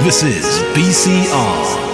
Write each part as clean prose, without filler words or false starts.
This is BCR.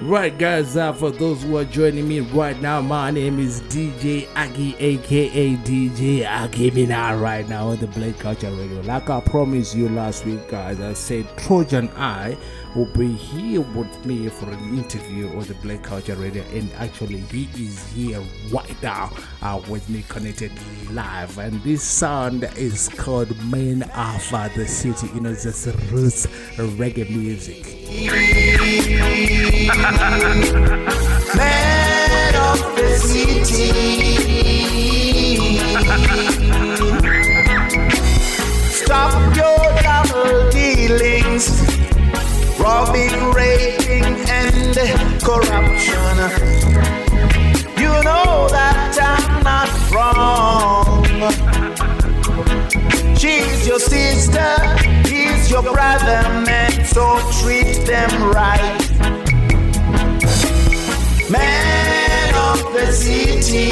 Right, guys, for those who are joining me right now, my name is DJ Agi, aka DJ Agemenon, right now on the Black Culture Radio. Like I promised you last week, guys, I said Trojan I will be here with me for an interview on the Black Culture Radio, and actually he is here right now with me connected live. And this sound is called Man of the City, it's just roots reggae music. Man of the city, stop your double dealings, robbing, raping, and corruption. You know that I'm not wrong. She's your sister, he's your brother, man, so treat them right. Man of the city,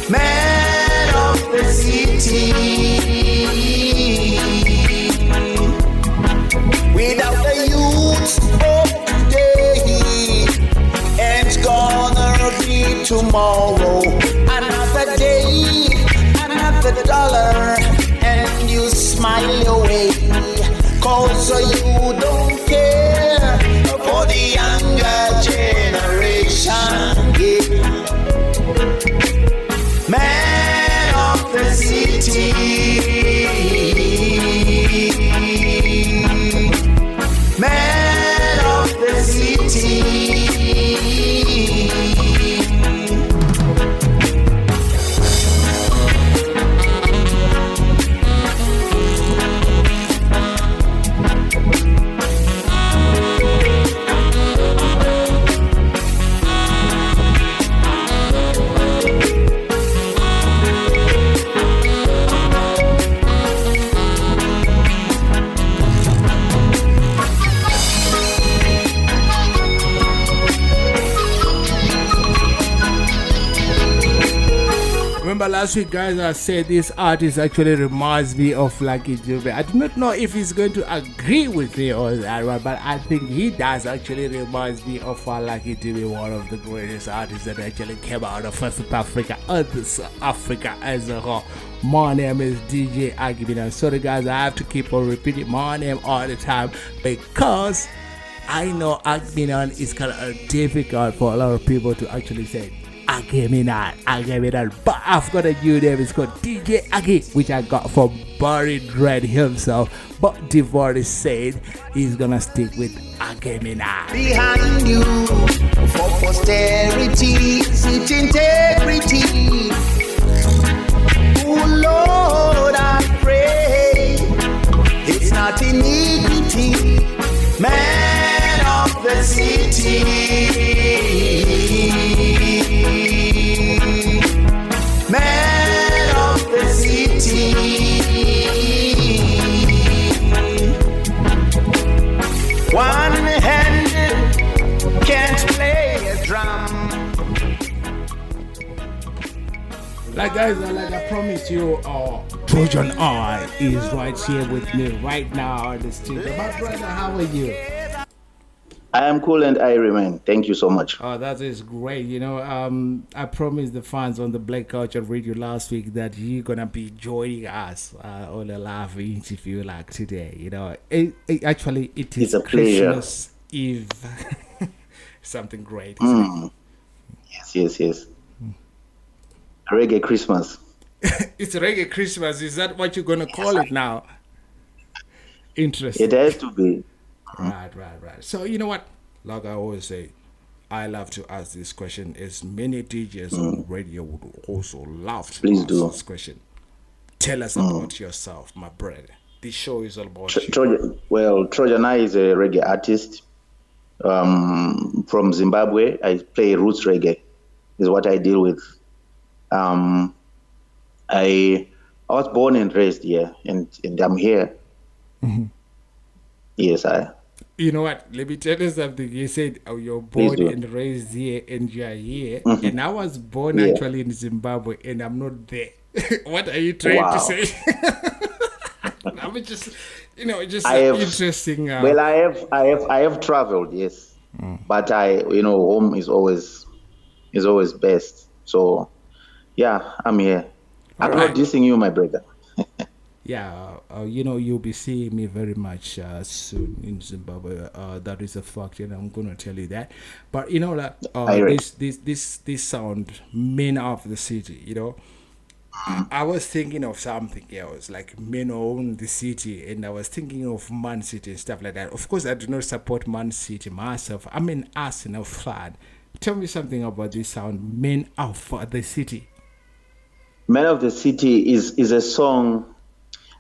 man of the city. Without the youth of today, it's gonna be tomorrow. Another day, another dollar, and you smile away. Cause you don't care for the younger generation. Man of the city, man of the city. Remember last week, guys, I said this artist actually reminds me of Lucky Dube. I do not know if he's going to agree with me on that one, but I think he does actually reminds me of Lucky Dube, one of the greatest artists that actually came out of South Africa, Africa as a whole. My name is DJ Agemenon. Sorry, guys, I have to keep on repeating my name all the time because I know Agemenon is kind of difficult for a lot of people to actually say. Agemenon, but I've got a new name. It's called DJ Agi, which I got from Barry Dread himself. But Devoris said he's gonna stick with Agemenon. Behind you, for posterity, sit integrity. Oh Lord, I pray it's not iniquity. Man of the city, man of the city. One-handed can't play a drum. Like, guys, like I promised you, Trojan I is right here with me right now on the studio. My brother, how are you? I am cool and I remain. Thank you so much. Oh, that is great. I promised the fans on the Black Culture Radio last week that you're gonna be joining us on a live interview like today. Actually, it is a pleasure. Christmas Eve. Something great. Yes. Reggae Christmas. It's Reggae Christmas. Is that what you're gonna call it now? Interesting. It has to be. Right. So you know what? Like I always say, I love to ask this question. As many DJs on radio would also love to ask this question. Tell us about yourself, my brother. This show is all about you. Trojan I is a reggae artist from Zimbabwe. I play roots reggae. Is what I deal with. I was born and raised here, and I'm here. Mm-hmm. Yes, You know what? Let me tell you something. You said, "Oh, you're Please born do. and raised here, and you're here." And I was born Yeah. actually in Zimbabwe, and I'm not there. What are you trying to Wow. say? I'm just, just I have interesting. Well, I have traveled, yes, but home is always best. So, yeah, I'm here. I'm not Alright. dissing you, my brother. Yeah, you'll be seeing me very much soon in Zimbabwe. That is a fact, and I'm gonna tell you that. But like I read. this sound, men of the city. I was thinking of something else, like men own the city, and I was thinking of Man City and stuff like that. Of course, I do not support Man City myself. I'm an Arsenal fan. Tell me something about this sound, men of the city. Man of the City is a song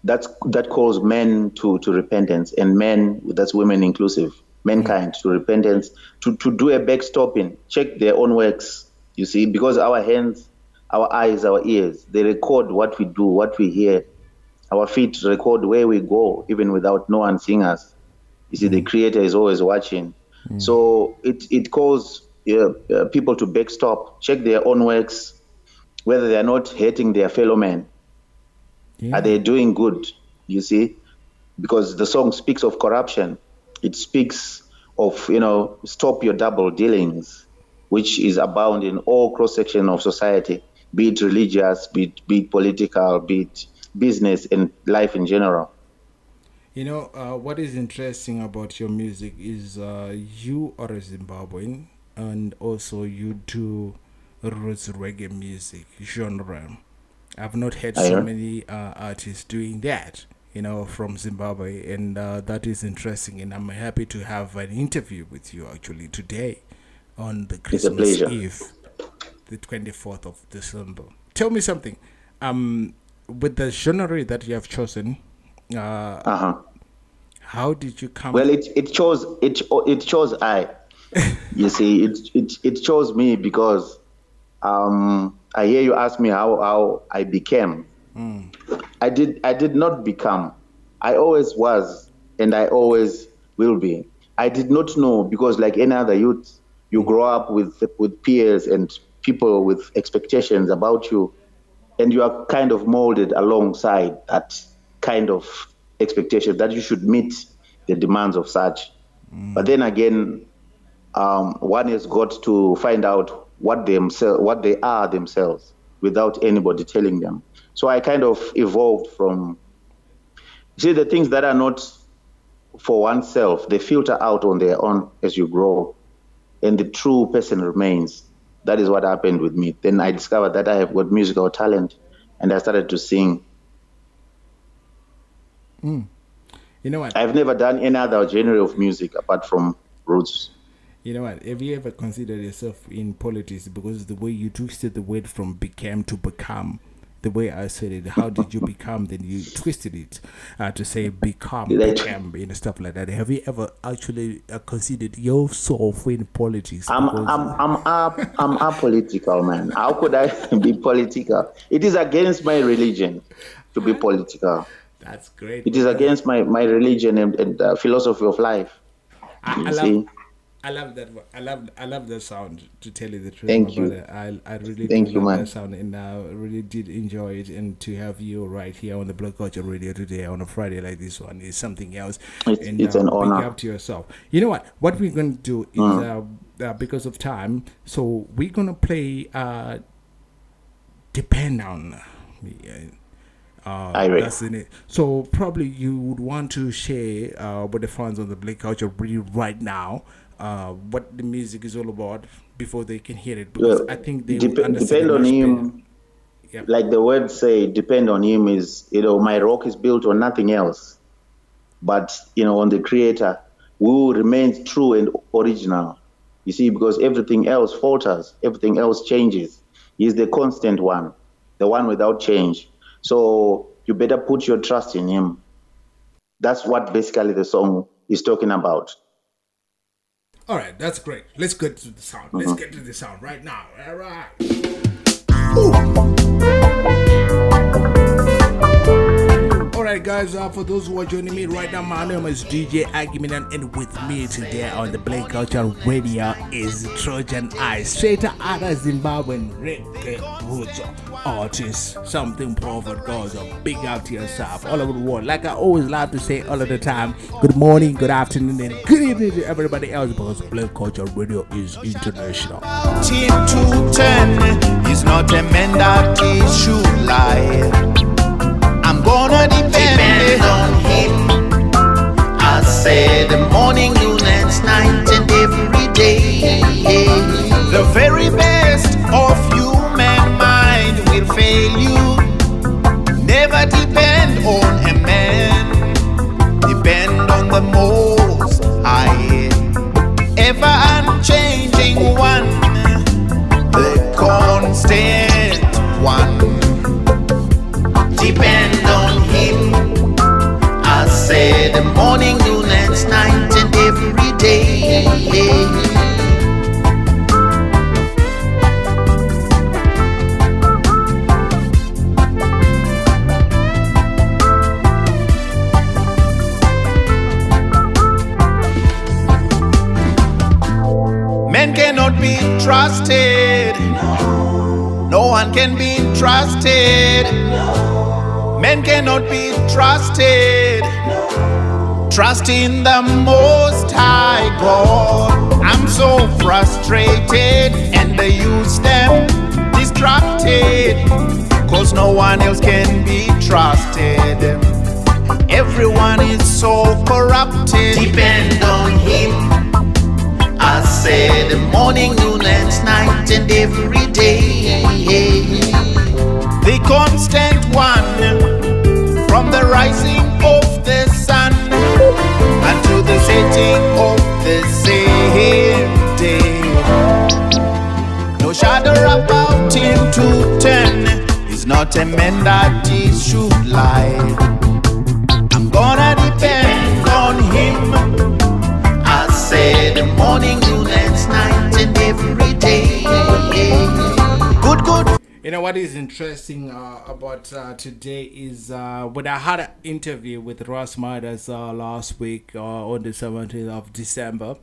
that calls men to repentance, and men, that's women inclusive, mankind to repentance, to do a backstopping, check their own works, you see, because our hands, our eyes, our ears, they record what we do, what we hear. Our feet record where we go, even without no one seeing us. You see, the Creator is always watching. So it calls people to backstop, check their own works, whether they are not hating their fellow men. Are they doing good? You see, because the song speaks of corruption. It speaks of, stop your double dealings, which is abound in all cross section of society, be it religious, be it political, be it business and life in general. What is interesting about your music is you are a Zimbabwean, and also you do roots reggae music genre. I've not heard I so hear. many artists doing that, from Zimbabwe, and that is interesting. And I'm happy to have an interview with you actually today on the It's a Christmas pleasure. Eve, the 24th of December. Tell me something. With the genre that you have chosen, Uh-huh. how did you come? Well, it chose I. You see, it chose me because I hear you ask me how I became. I did not become. I always was, and I always will be. I did not know because, like any other youth, you grow up with peers and people with expectations about you, and you are kind of molded alongside that kind of expectation that you should meet the demands of such. But then again, one has got to find out what they are themselves without anybody telling them. So I kind of evolved from, see, the things that are not for oneself, they filter out on their own as you grow, and the true person remains. That is what happened with me. Then I discovered that I have got musical talent, and I started to sing. You know what? I've never done any other genre of music apart from roots. You know what? Have you ever considered yourself in politics? Because the way you twisted the word from became to become, the way I said it, how did you become? Then you twisted it to say become, became, stuff like that. Have you ever actually considered yourself in politics? I'm apolitical, man. How could I be political? It is against my religion to be political. That's great. It is against my religion and philosophy of life. I love that. I love that sound. To tell you the truth, Thank you. brother. I really Thank do you, love man. that sound, and I really did enjoy it. And to have you right here on the Blood Culture Radio today on a Friday like this one is something else. It's an honor. Big up to yourself. You know what? What we're gonna do is because of time, so we're gonna play "Depend on Me." That's in it. So probably you would want to share with the fans on the Black Culture Radio right now what the music is all about before they can hear it, because I think they will understand depend it on much him. better. Yep. Like the words say, depend on him is, my rock is built on nothing else, but on the Creator who remains true and original. You see, because everything else falters, everything else changes. He's the constant one, the one without change. So you better put your trust in him. That's what basically the song is talking about. All right, that's great. Let's get to the sound. Let's get to the sound right now. All right. All Alright guys, for those who are joining me right now, my name is DJ Agemenon, and with me today on the Black Culture Radio is Trojan straight out of Zimbabwean reggae roots artist, something prophet goes big out to yourself all over the world. Like I always love to say all of the time, good morning, good afternoon, and good evening to everybody else, because Black Culture Radio is international. Him to 10 is not a man that he should lie. I'm gonna depend on him. I said morning, noon, and night, and every day. The very best of human mind will fail you. Never depend on a man. Depend on the Most High, ever unchanging one, the constant one. Depend on him. I said morning, noon, and night, and every day. Men cannot be trusted. No one can be trusted. Men cannot be trusted. Trust in the Most High God. I'm so frustrated, and they use them distracted, cause no one else can be trusted. Everyone is so corrupted. Depend on him. I said morning, noon, and night, and every day. The constant one, from the rising of the sun until the setting of the same day. No shadow about him to 10 is not a man that he should lie. I'm gonna depend on him. I said morning, noon, and night, and every day. Good. You know what is interesting about today is when I had an interview with Ross Midas last week on the 17th of December,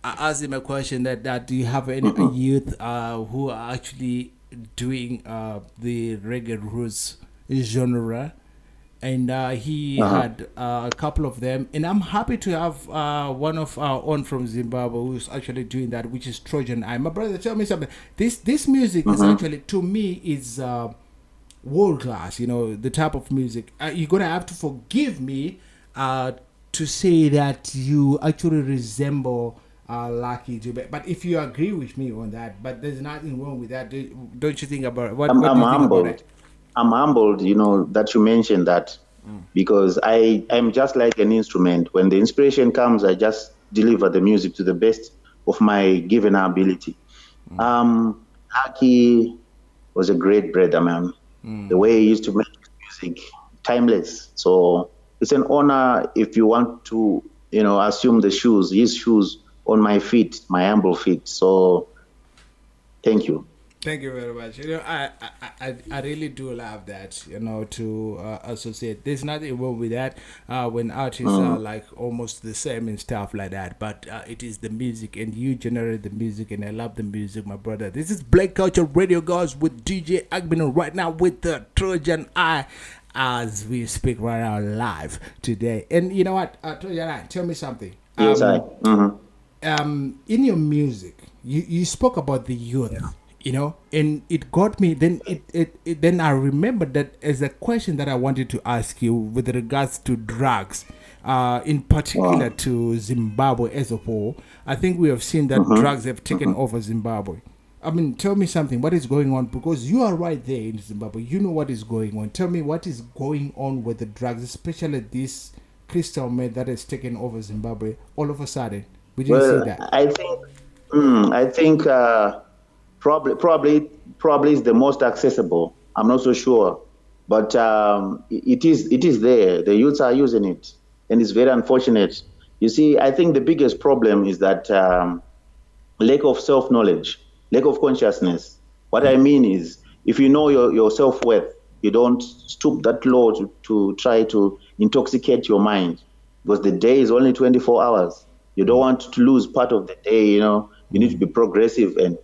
I asked him a question that do you have any youth who are actually doing the reggae roots genre? And he had a couple of them, and I'm happy to have one of our own from Zimbabwe who's actually doing that, which is Trojan. My brother, tell me something. This music is actually, to me, is world class. You know, the type of music. You're gonna have to forgive me to say that you actually resemble Lucky Dube. But if you agree with me on that, but there's nothing wrong with that, don't you think about it? What do you think about it? I'm humbled, that you mentioned that, because I'm just like an instrument. When the inspiration comes, I just deliver the music to the best of my given ability. Aki was a great brother, man. The way he used to make music, timeless. So it's an honor if you want to, assume his shoes on my feet, my humble feet. So thank you. Thank you very much. I really do love that, to associate. There's nothing wrong with that when artists are like almost the same and stuff like that. But it is the music, and you generate the music, and I love the music, my brother. This is Black Culture Radio, guys, with DJ Agemenon right now with the Trojan as we speak right now live today. And you know what, Trojan, tell me something. Yes, in your music, you spoke about the youth. And it got me. Then then I remembered that as a question that I wanted to ask you with regards to drugs, in particular to Zimbabwe as a whole. I think we have seen that drugs have taken over Zimbabwe. I mean, tell me something. What is going on? Because you are right there in Zimbabwe. You know what is going on. Tell me what is going on with the drugs, especially this crystal meth that has taken over Zimbabwe all of a sudden. We didn't see that. I think. Probably is the most accessible. I'm not so sure, but it is there. The youths are using it, and it's very unfortunate. You see, I think the biggest problem is that lack of self-knowledge, lack of consciousness. What I mean is, if you know your self-worth, you don't stoop that low to try to intoxicate your mind, because the day is only 24 hours. You don't want to lose part of the day, You need to be progressive and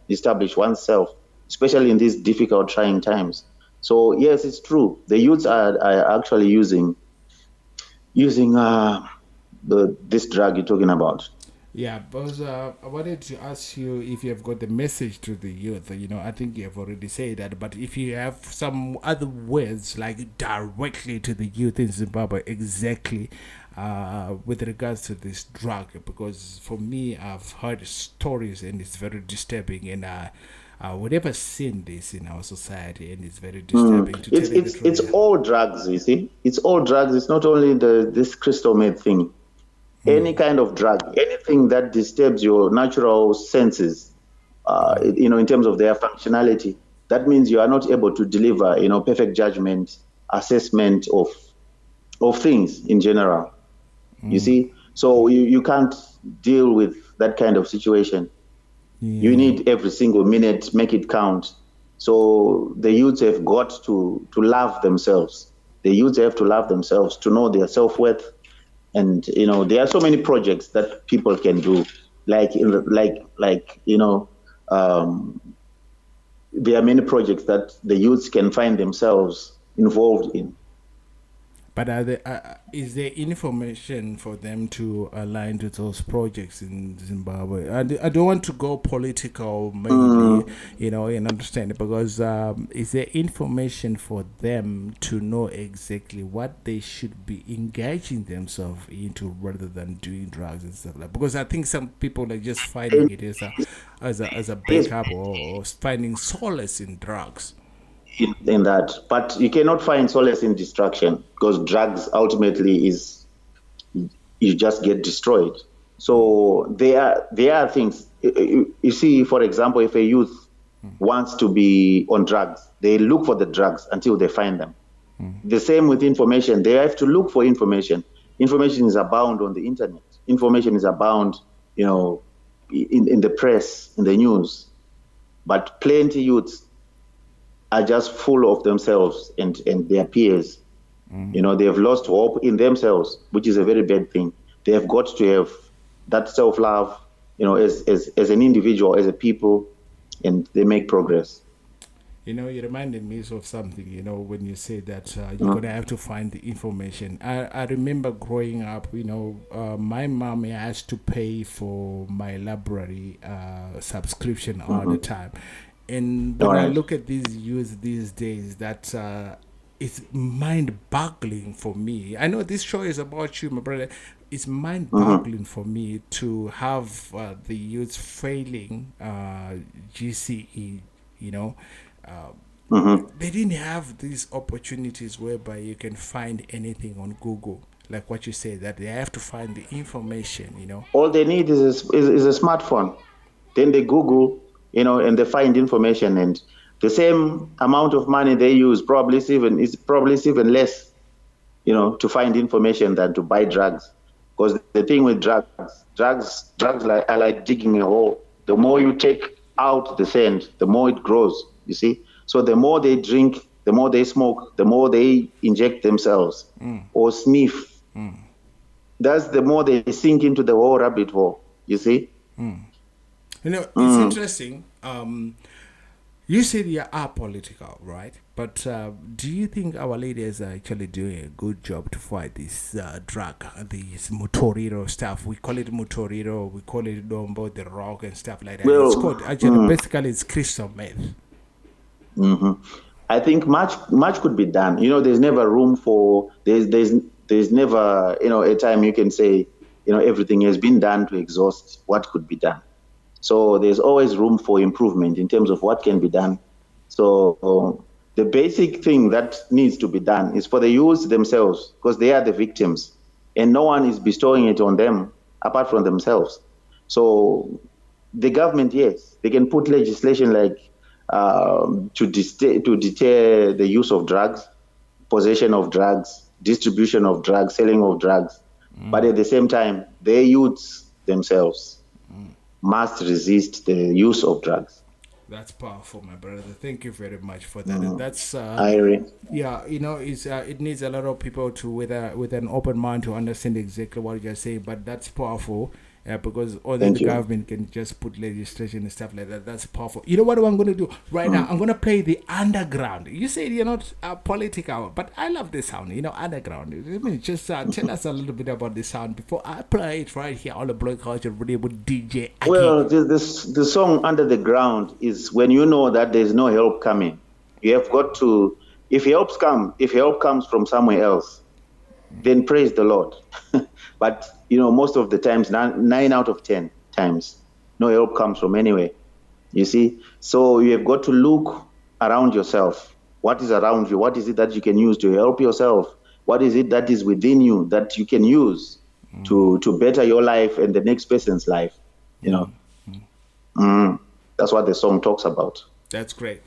establish oneself, especially in these difficult, trying times. So yes, it's true. The youths are actually using this drug you're talking about. Yeah, because I wanted to ask you if you have got the message to the youth. I think you have already said that, but if you have some other words, like directly to the youth in Zimbabwe, exactly with regards to this drug, because for me, I've heard stories and it's very disturbing, and we've never seen this in our society, and it's very disturbing. To tell you the truth. It's all drugs, you see. It's all drugs. It's not only this crystal meth thing. Any kind of drug, anything that disturbs your natural senses, in terms of their functionality, that means you are not able to deliver, perfect judgment, assessment of things in general. You see, so you can't deal with that kind of situation. You need every single minute, make it count. So the youths have got to love themselves. The youths have to love themselves, to know their self-worth. And there are so many projects that people can do, there are many projects that the youths can find themselves involved in. But is there information for them to align to those projects in Zimbabwe? I don't want to go political, maybe, and understand it, because is there information for them to know exactly what they should be engaging themselves into rather than doing drugs and stuff like that? Because I think some people are just finding it as a backup or finding solace in drugs. In that, but you cannot find solace in destruction, because drugs ultimately is you just get destroyed. So there are things. You see, for example, if a youth wants to be on drugs, they look for the drugs until they find them. The same with information. They have to look for information. Information is abound on the internet. Information is abound, in the press, in the news. But plenty youths are just full of themselves and their peers. They have lost hope in themselves, which is a very bad thing. They have got to have that self-love, as an individual, as a people, and they make progress. You reminded me of something, when you say that you're going to have to find the information. I remember growing up, my mom has to pay for my library subscription all the time. And when I look at these youth these days, that it's mind-boggling for me. I know this show is about you, my brother. It's mind-boggling for me to have the youth failing GCE, They didn't have these opportunities whereby you can find anything on Google. Like what you say, that they have to find the information, All they need is a smartphone. Then they Google, and they find information, and the same amount of money they use probably is even less, to find information than to buy drugs. Because the thing with drugs are like digging a hole. The more you take out the sand, the more it grows, you see. So the more they drink, the more they smoke, the more they inject themselves or sniff. That's the more they sink into the whole rabbit hole, you see. It's interesting. You said you are political, right? But do you think our leaders are actually doing a good job to fight this drug, this motoriro stuff? We call it motoriro, we call it dombo, the rock and stuff like that. Well, it's called, actually, basically it's crystal meth. I think much could be done. There's never room for, there's never, a time you can say, everything has been done to exhaust what could be done. So there's always room for improvement in terms of what can be done. So the basic thing that needs to be done is for the youths themselves, because they are the victims, and no one is bestowing it on them apart from themselves. So the government, yes, they can put legislation like to deter the use of drugs, possession of drugs, distribution of drugs, selling of drugs. But at the same time, the youths themselves must resist the use of drugs. That's powerful, my brother. Thank you very much for that. That's I yeah, it's it needs a lot of people to with an open mind to understand exactly what you're saying. But that's powerful. Because only Thank the you. government can just put legislation and stuff like that. That's powerful. You know what I'm going to do right now? I'm going to play the underground. You said you're not political, but I love the sound. Underground. Let me just tell us a little bit about the sound before I play it right here on the Black Culture Radio with DJ Aki. Well, the song "Under the Ground" is when you know that there's no help coming. You have got to, if help comes from somewhere else, then praise the Lord. But most of the times, 9 out of 10 times, no help comes from anywhere. You see, so you have got to look around yourself. What is around you? What is it that you can use to help yourself? What is it that is within you that you can use to better your life and the next person's life? That's what the song talks about. That's great.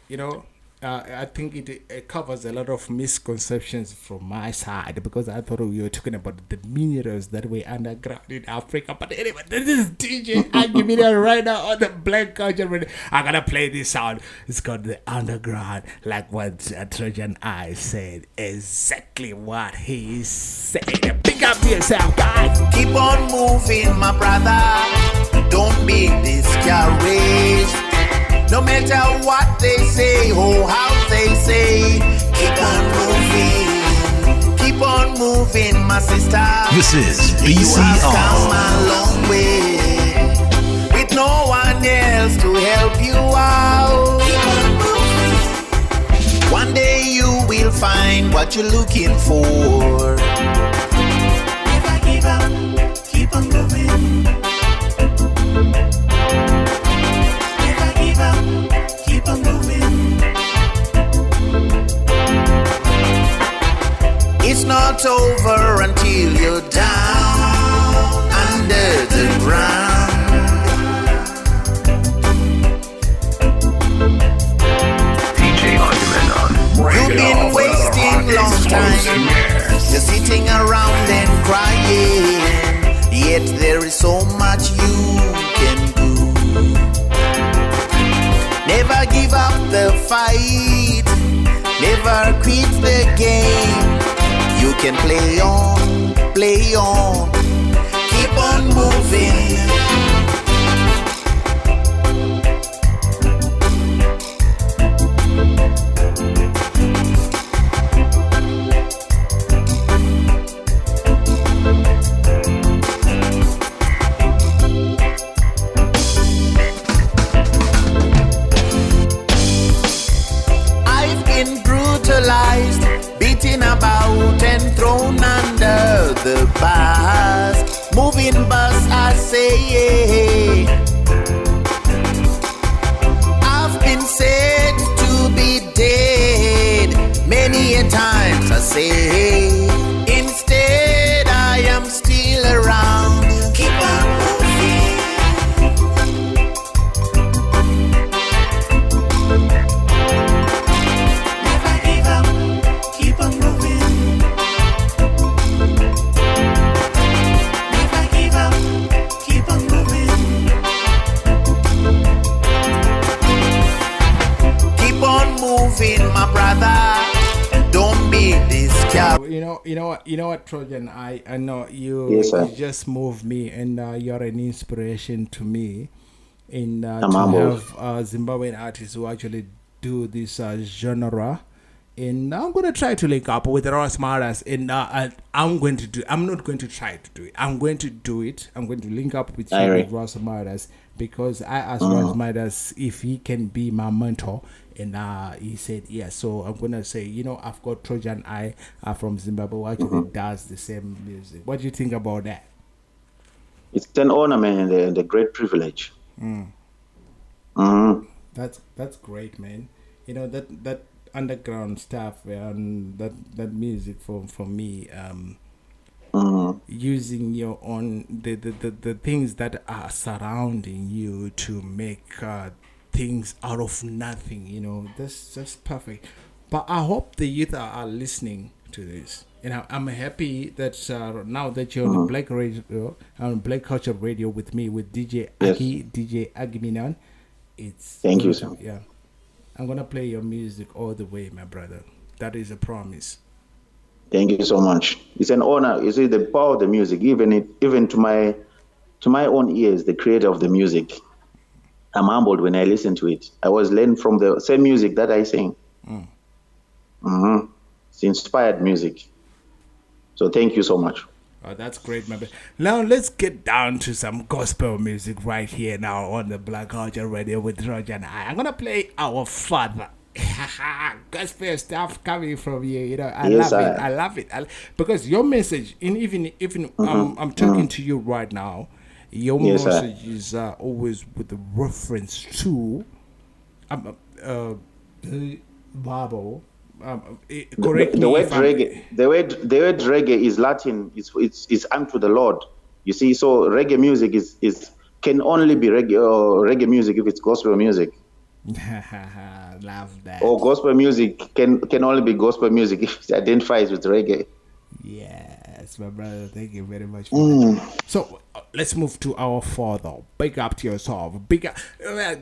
I think it covers a lot of misconceptions from my side because I thought we were talking about the minerals that were underground in Africa. But anyway, this is DJ Agemenon right now on the Black Culture Radio. I'm gonna play this sound. It's called the underground, like what Trojan I said. Exactly what he said. Pick up yourself, guys. Keep on moving, my brother. Don't be discouraged. No matter what they say, how they say, keep on moving, my sister. This is You have come BCR. a long way, with no one else to help you out. One day you will find what you're looking for. Never give up, keep on moving. Keep on moving. It's not over until you're down under the ground. DJ Agemenon. You've been wasting long time. You're sitting around and crying, yet there is so much you can do. Never give up the fight, never quit the game. You can play on, keep on moving. Beaten about and thrown under the bus. Moving bus, I say. I've been said to be dead many a times, I say. Instead, I am still around. Keep on moving. Never give up. Keep on moving. Never give up. Keep on moving. Keep on moving, my brother. Don't be discouraged. You know what, Trojan? I know you. Yes, sir. You just move me, and you're an inspiration to me. In I'm to humbled. have Zimbabwean artists who actually do this genre. And I'm gonna try to link up with Ross Maras, and I'm going to do. I'm not going to try to do it. I'm going to do it. I'm going to link up with you Alright. with Ross Maras because I asked Ross Maras if he can be my mentor, and he said yes. So I'm gonna say, I've got Trojan I from Zimbabwe who actually does the same music. What do you think about that? It's an honor, man, and a great privilege. That's great, man. That underground stuff and that music for me, using your own the things that are surrounding you to make things out of nothing. That's perfect. But I hope the youth are listening to this. I'm happy that now that you're on the Black Culture Radio with me, with DJ Yes. Aki, DJ Agemenon. It's Thank you, going sir. yeah. I'm gonna play your music all the way, my brother. That is a promise. Thank you so much. It's an honor. You see the power of the music, even to my own ears, the creator of the music. I'm humbled when I listen to it. I was learning from the same music that I sing. It's inspired music. So thank you so much. Oh, that's great, my brother. Now let's get down to some gospel music right here now on the Black Culture Radio with Trojan. I'm gonna play Our Father. Gospel stuff coming from you, you know. I Yes, love it. I- I love it. Because your message, in even I'm talking to you right now. Your Yes, message is always with the reference to the Bible. Correct The me word if I'm reggae, the word reggae is Latin. It's unto the Lord. You see, so reggae music is can only be reggae music if it's gospel music, love that. or gospel music can only be gospel music if it identifies with reggae. Yes, my brother. Thank you very much for that. So let's move to Our Father. Big up to yourself. Big up,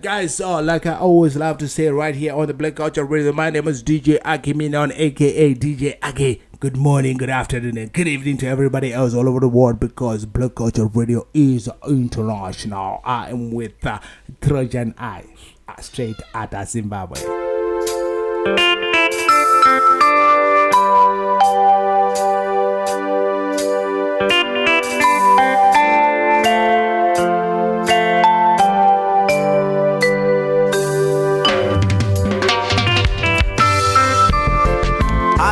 guys. Like I always love to say right here on the Black Culture Radio, my name is DJ Agemenon, aka DJ Age. Good morning, good afternoon, and good evening to everybody else all over the world, because Black Culture Radio is international. I am with Trojan I, straight out of Zimbabwe.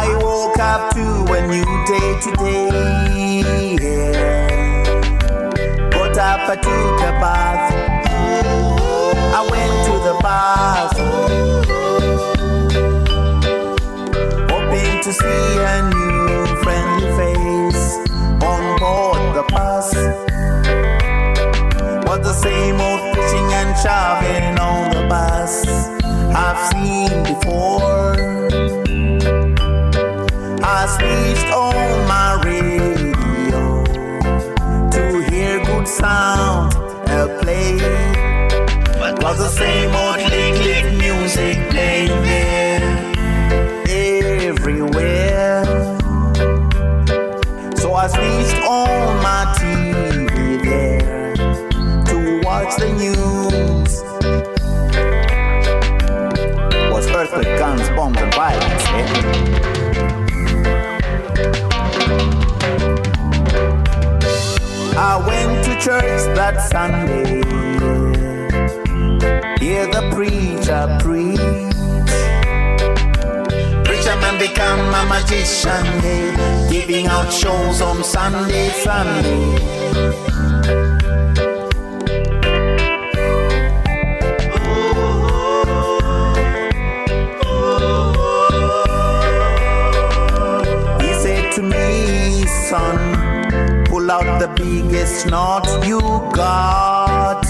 I woke up to a new day today. Yeah. Got up, I took a bath. I went to the bath, hoping to see a new friendly face on board the bus. Was the same old pushing and shoving on the bus I've seen before. I switched on my radio to hear good sound play. Was the same old lick music playing there everywhere. So I switched on my TV there to watch the news. Was earthquake, guns, bombs, and violence there. I went to church that Sunday, hear the preacher preach. Preacher man become a magician, hey, giving out shows on Sunday. He said to me, son, pull out the biggest knot you got.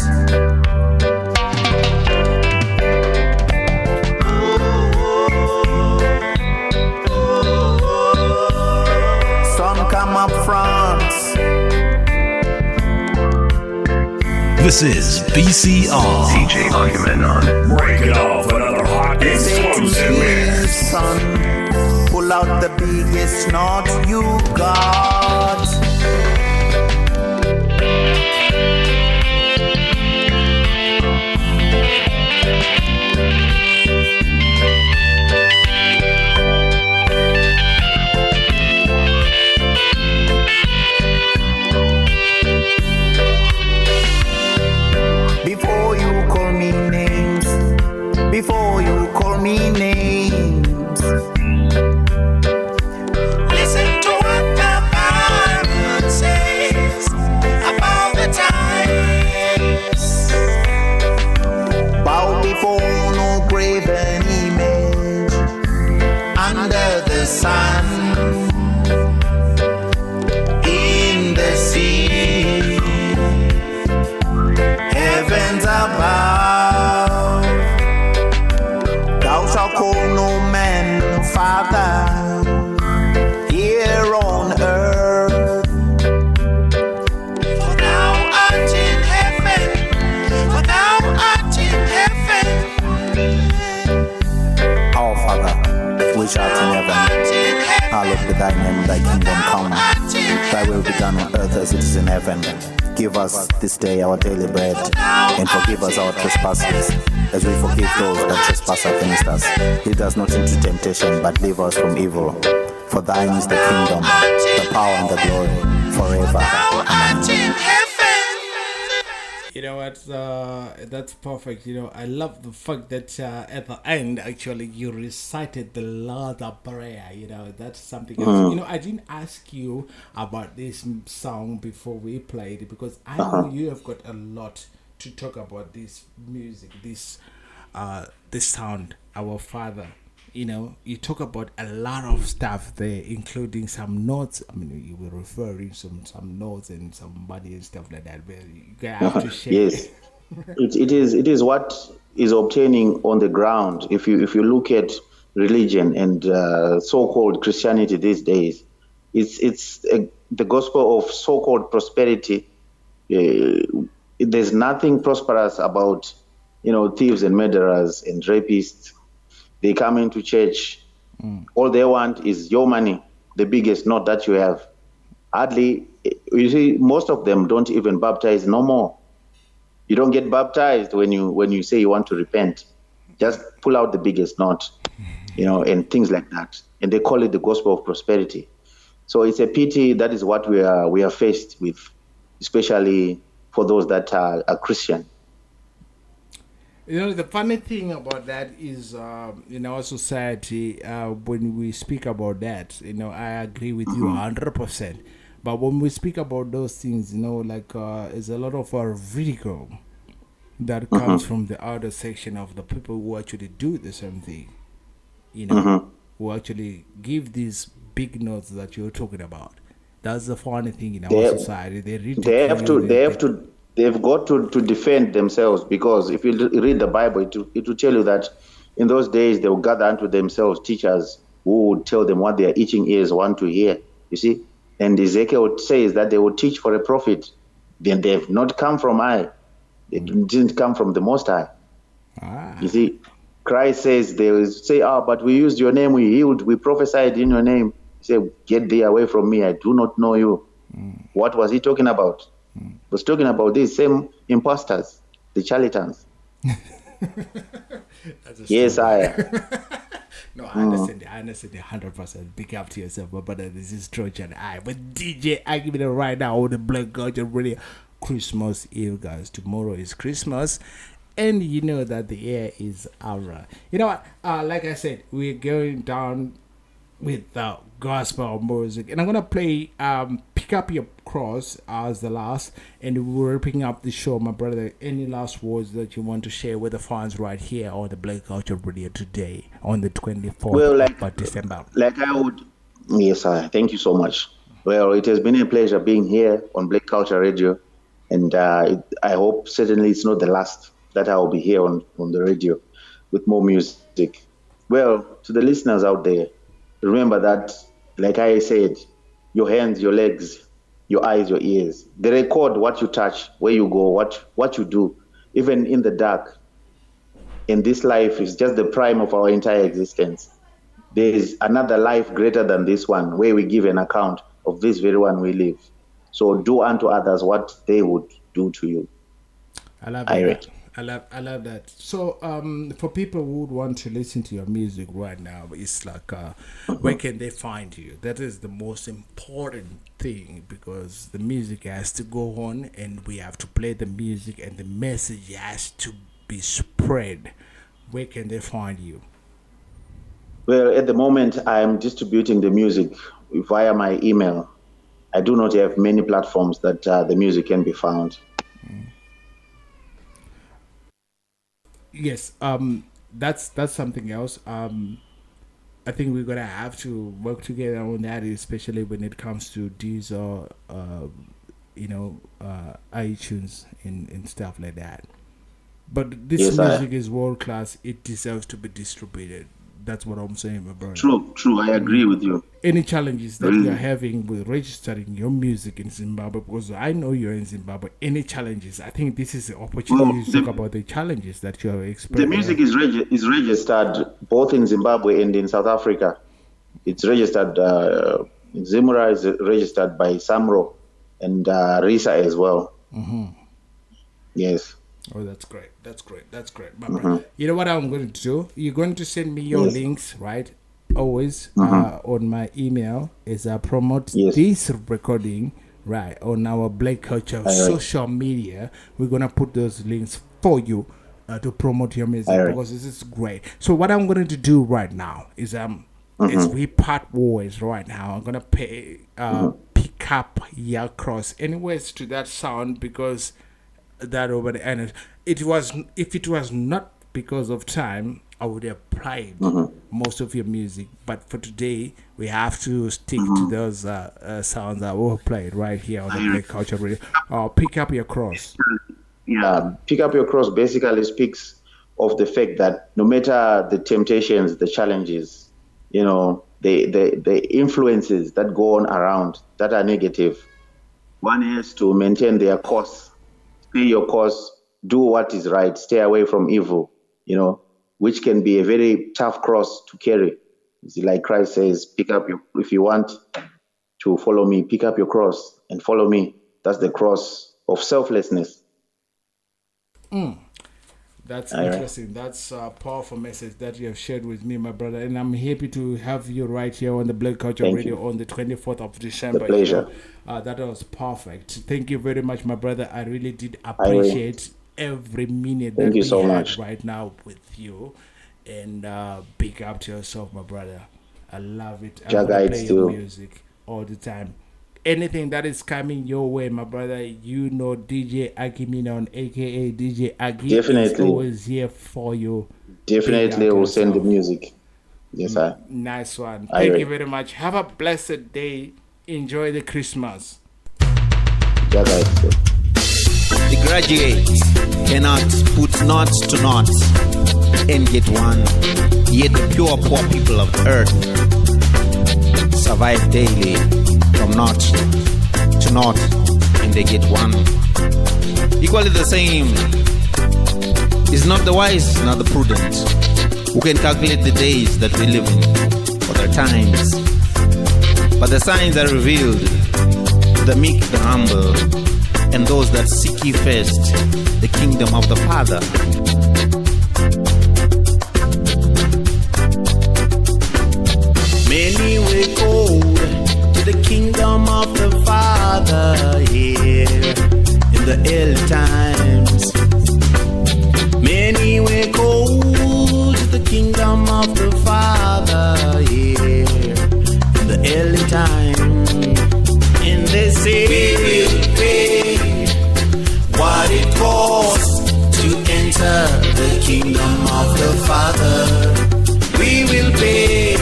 Son, come up front. This is BCR. DJ Agemenon. Break it off, another hot He said to explosive me, mix. son, pull out the biggest knot you got. Before you call me names, before you call me names, listen to what the Bible says. thy name, thy kingdom come. Thy will be done on earth as it is in heaven. Give us this day our daily bread, and forgive us our trespasses, as we forgive those that trespass against us. Lead us not into temptation, but deliver us from evil. For thine is the kingdom, the power, and the glory, forever. Amen. You know what? That's perfect. You know, I love the fact that at the end, actually, you recited the Lord's Prayer. You know, that's something else. You know, I didn't ask you about this song before we played because I know you have got a lot to talk about this music, this sound, Our Father. You know, you talk about a lot of stuff there, including some notes. I mean, you were referring some notes and some money and stuff like that. But you have to share. Yes, it is what is obtaining on the ground. If you look at religion and so-called Christianity these days, it's the gospel of so-called prosperity. There's nothing prosperous about, you know, thieves and murderers and rapists. They come into church. All they want is your money, the biggest note that you have. Hardly, you see, most of them don't even baptize no more. You don't get baptized when you say you want to repent. Just pull out the biggest note, you know, and things like that. And they call it the gospel of prosperity. So it's a pity that is what we are faced with, especially for those that are Christian. You know, the funny thing about that is in our society, when we speak about that, you know, I agree with you 100%. But when we speak about those things, you know, like there's a lot of ridicule that comes from the other section of the people who actually do the same thing, you know, who actually give these big notes that you're talking about. That's the funny thing in our society. They've got to defend themselves, because if you read the Bible, it will tell you that in those days they will gather unto themselves teachers who would tell them what their itching ears want to hear. You see? And Ezekiel says that they will teach for a profit. Then they've not come from I. They didn't come from the Most High. You see? Christ says, they will say, but we used your name, we healed, we prophesied in your name. He said, get thee away from me, I do not know you. What was he talking about? He was talking about these same imposters, the charlatans. Yes, I. No, I understand. I understand 100%. Big up to yourself, my brother. This is Trojan. With DJ Agemenon right now on the Black Culture Radio. Christmas Eve, guys. Tomorrow is Christmas. And you know that the air is aura. You know what? Like I said, we're going down with gospel music, and I'm gonna play Pick Up Your Cross as the last, and we're wrapping up the show, my brother. Any last words that you want to share with the fans right here on the Black Culture Radio today on the 24th of December? Yes, thank you so much. Well, it has been a pleasure being here on Black Culture Radio, and I hope certainly it's not the last that I will be here on the radio with more music. Well, to the listeners out there, remember that, like I said, your hands, your legs, your eyes, your ears, they record what you touch, where you go, what you do, even in the dark. And this life is just the prime of our entire existence. There is another life greater than this one, where we give an account of this very one we live. So do unto others what they would do to you. I love that. I love that. So, for people who would want to listen to your music right now, it's like, where can they find you? That is the most important thing, because the music has to go on, and we have to play the music, and the message has to be spread. Where can they find you? Well, at the moment, I am distributing the music via my email. I do not have many platforms that the music can be found. Yes, that's something else. I think we're gonna have to work together on that, especially when it comes to these iTunes and stuff like that. But this music is world class. It deserves to be distributed. That's what I'm saying, my brother. True. I agree with you. Any challenges that you're having with registering your music in Zimbabwe, because I know you're in Zimbabwe, any challenges? I think this is the opportunity to talk about the challenges that you're experiencing. The music is registered both in Zimbabwe and in South Africa. It's registered Zimura is registered by Samro and Risa as well. Yes. Oh, that's great. My brother. You know what I'm going to do? You're going to send me your links, right? Always on my email is promote this recording, right, on our Black Culture social media. We're going to put those links for you to promote your music because this is great. So what I'm going to do right now is is we part ways right now. I'm going to pick up your cross anyways to that sound because that over the end if it was not because of time I would have played most of your music, but for today we have to stick to those sounds that were played right here on the Black Culture Radio. Pick up your cross. Pick up your cross basically speaks of the fact that no matter the temptations, the challenges, you know, the influences that go on around that are negative, one has to maintain their course. Stay your course, do what is right, stay away from evil, you know, which can be a very tough cross to carry. Like Christ says, if you want to follow me, pick up your cross and follow me. That's the cross of selflessness. That's interesting. That's a powerful message that you have shared with me, my brother. And I'm happy to have you right here on the Black Culture Radio on the 24th of December. The pleasure. That was perfect. Thank you very much, my brother. I really did appreciate every minute that we had right now with you. And big up to yourself, my brother. I love it. I want to play your music all the time. Anything that is coming your way, my brother, you know DJ Agemenon, aka DJ Agi, is always here for you. Definitely will send the music. Yes, sir. Nice one. Thank you very much. Have a blessed day. Enjoy the Christmas. The graduates cannot put knots to knots and get one. Yet the pure poor people of the earth survive daily from knot to knot and they get one. Equally the same is not the wise nor the prudent who can calculate the days that we live in or the times. But the signs are revealed to the meek, the humble, and those that seek ye first the kingdom of the Father. Many were called to the kingdom of the Father here in the early times. Many were called to the kingdom of the Father here in the early time. And they say we will pay what it costs to enter the kingdom of the Father. We will pay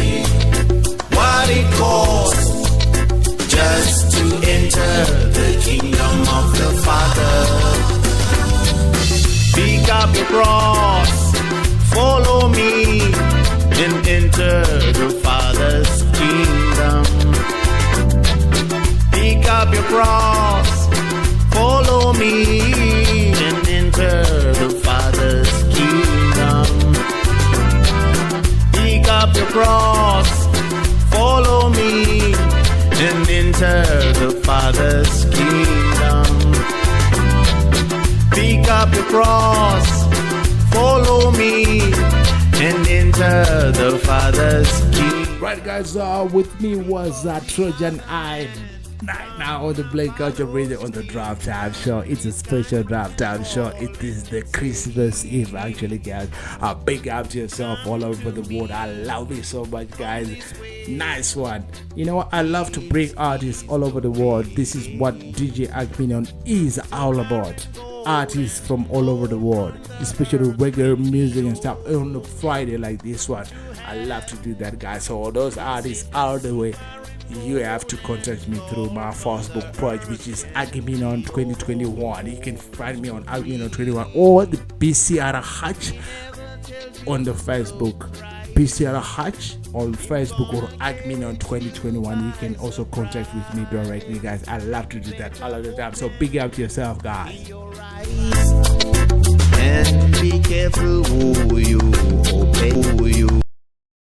what it costs just to enter the kingdom of the Father. Pick up your cross, follow me, and enter the Father's kingdom. Pick up your cross, follow me, and enter the Father's kingdom. Pick up your cross, follow me, and enter the Father's kingdom. Pick up your cross, follow me, and enter the Father's kingdom. Right, guys, with me was Trojan right now on the Black Culture Radio on the Draft Time Show. It's a special Draft Time Show. It is the Christmas Eve, actually, guys. Big up to yourself all over the world. I love you so much, guys. Nice one. You know what? I love to bring artists all over the world. This is what DJ Agemenon is all about. Artists from all over the world, especially regular music and stuff on a Friday like this one. I love to do that, guys. So all those artists out the way, you have to contact me through my Facebook page, which is Agemenon 2021. You can find me on Agemenon 21 or the BCR Hatch on the Facebook. BCR Hatch on Facebook or Agemenon 2021. You can also contact with me directly, guys. I love to do that all of the time. So big up to yourself, guys. And be careful who you obey, who you